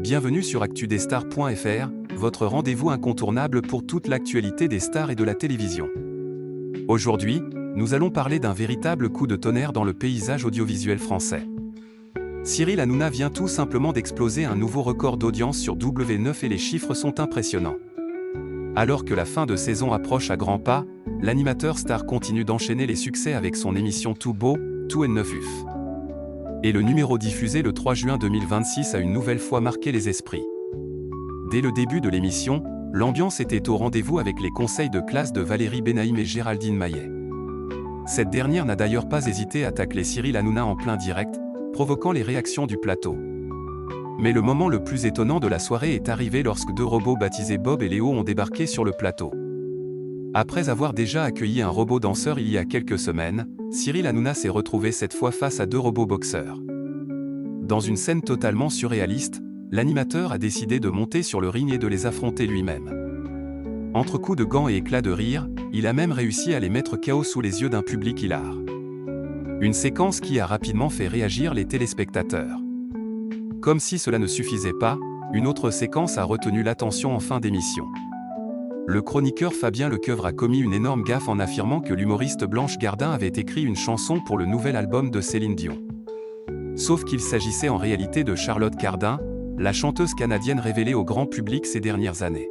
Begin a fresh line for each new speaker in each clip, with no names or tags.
Bienvenue sur actudesstars.fr, votre rendez-vous incontournable pour toute l'actualité des stars et de la télévision. Aujourd'hui, nous allons parler d'un véritable coup de tonnerre dans le paysage audiovisuel français. Cyril Hanouna vient tout simplement d'exploser un nouveau record d'audience sur W9 et les chiffres sont impressionnants. Alors que la fin de saison approche à grands pas, l'animateur star continue d'enchaîner les succès avec son émission Tout Beau, Tout Neuf Uf. Et le numéro diffusé le 3 juin 2026 a une nouvelle fois marqué les esprits. Dès le début de l'émission, l'ambiance était au rendez-vous avec les conseils de classe de Valérie Benaïm et Géraldine Maillet. Cette dernière n'a d'ailleurs pas hésité à tacler Cyril Hanouna en plein direct, provoquant les réactions du plateau. Mais le moment le plus étonnant de la soirée est arrivé lorsque deux robots baptisés Bob et Léo ont débarqué sur le plateau. Après avoir déjà accueilli un robot danseur il y a quelques semaines, Cyril Hanouna s'est retrouvé cette fois face à deux robots boxeurs. Dans une scène totalement surréaliste, l'animateur a décidé de monter sur le ring et de les affronter lui-même. Entre coups de gants et éclats de rire, il a même réussi à les mettre KO sous les yeux d'un public hilar. Une séquence qui a rapidement fait réagir les téléspectateurs. Comme si cela ne suffisait pas, une autre séquence a retenu l'attention en fin d'émission. Le chroniqueur Fabien Lecoeuvre a commis une énorme gaffe en affirmant que l'humoriste Blanche Gardin avait écrit une chanson pour le nouvel album de Céline Dion. Sauf qu'il s'agissait en réalité de Charlotte Cardin, la chanteuse canadienne révélée au grand public ces dernières années.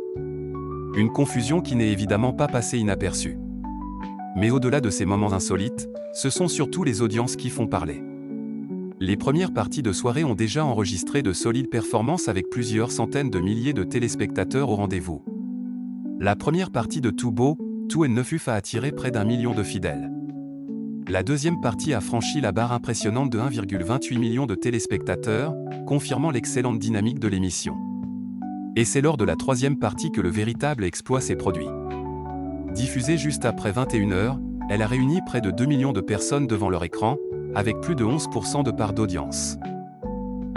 Une confusion qui n'est évidemment pas passée inaperçue. Mais au-delà de ces moments insolites, ce sont surtout les audiences qui font parler. Les premières parties de soirée ont déjà enregistré de solides performances avec plusieurs centaines de milliers de téléspectateurs au rendez-vous. La première partie de Tout Beau, Tout Neuf Uf a attiré près d'1 million de fidèles. La deuxième partie a franchi la barre impressionnante de 1,28 million de téléspectateurs, confirmant l'excellente dynamique de l'émission. Et c'est lors de la troisième partie que le véritable exploit s'est produit. Diffusée juste après 21h, elle a réuni près de 2 millions de personnes devant leur écran, avec plus de 11% de part d'audience.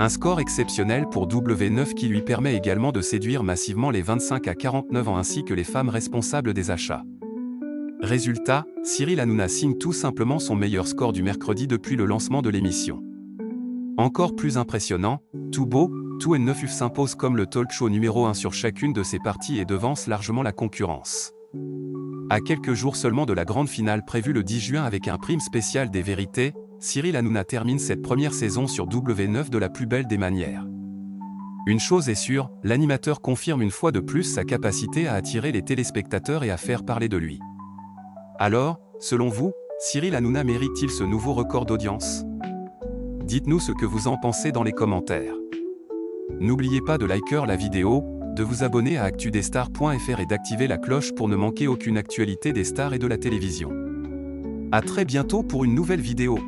Un score exceptionnel pour W9 qui lui permet également de séduire massivement les 25 à 49 ans ainsi que les femmes responsables des achats. Résultat, Cyril Hanouna signe tout simplement son meilleur score du mercredi depuis le lancement de l'émission. Encore plus impressionnant, Tout Beau, Tout Neuf Uf s'impose comme le talk show numéro 1 sur chacune de ses parties et devance largement la concurrence. À quelques jours seulement de la grande finale prévue le 10 juin avec un prime spécial des vérités, Cyril Hanouna termine cette première saison sur W9 de la plus belle des manières. Une chose est sûre, l'animateur confirme une fois de plus sa capacité à attirer les téléspectateurs et à faire parler de lui. Alors, selon vous, Cyril Hanouna mérite-t-il ce nouveau record d'audience? Dites-nous ce que vous en pensez dans les commentaires. N'oubliez pas de liker la vidéo, de vous abonner à actudesstars.fr et d'activer la cloche pour ne manquer aucune actualité des stars et de la télévision. À très bientôt pour une nouvelle vidéo.